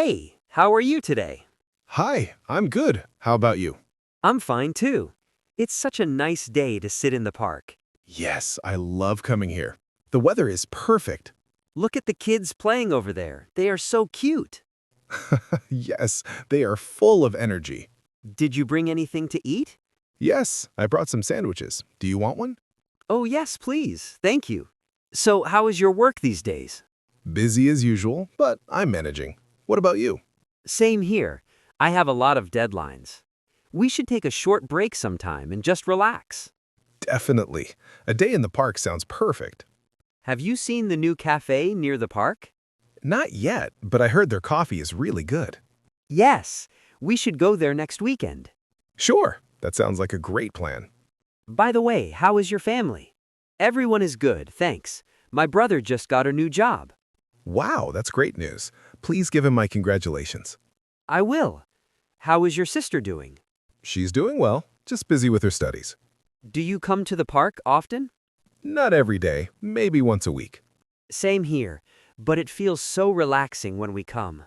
Hey, how are you today? Hi, I'm good. How about you? I'm fine too. It's such a nice day to sit in the park. Yes, I love coming here. The weather is perfect. Look at the kids playing over there. They are so cute. Yes, they are full of energy. Did you bring anything to eat? Yes, I brought some sandwiches. Do you want one? Oh, yes, please. Thank you. So, how is your work these days? Busy as usual, but I'm managing. What about you? Same here. I have a lot of deadlines. We should take a short break sometime and just relax. Definitely. A day in the park sounds perfect. Have you seen the new cafe near the park? Not yet, but I heard their coffee is really good. Yes, we should go there next weekend. Sure, that sounds like a great plan. By the way, how is your family? Everyone is good, thanks. My brother just got a new job. Wow, that's great news. Please give him my congratulations. I will. How is your sister doing? She's doing well, just busy with her studies. Do you come to the park often? Not every day, maybe once a week. Same here, but it feels so relaxing when we come.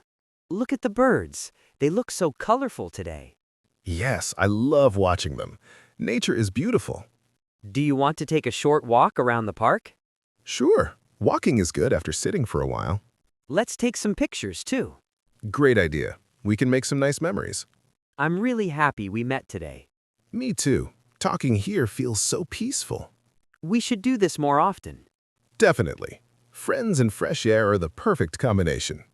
Look at the birds. They look so colorful today. Yes, I love watching them. Nature is beautiful. Do you want to take a short walk around the park? Sure, walking is good after sitting for a while. Let's take some pictures too. Great idea. We can make some nice memories. I'm really happy we met today. Me too. Talking here feels so peaceful. We should do this more often. Definitely. Friends and fresh air are the perfect combination.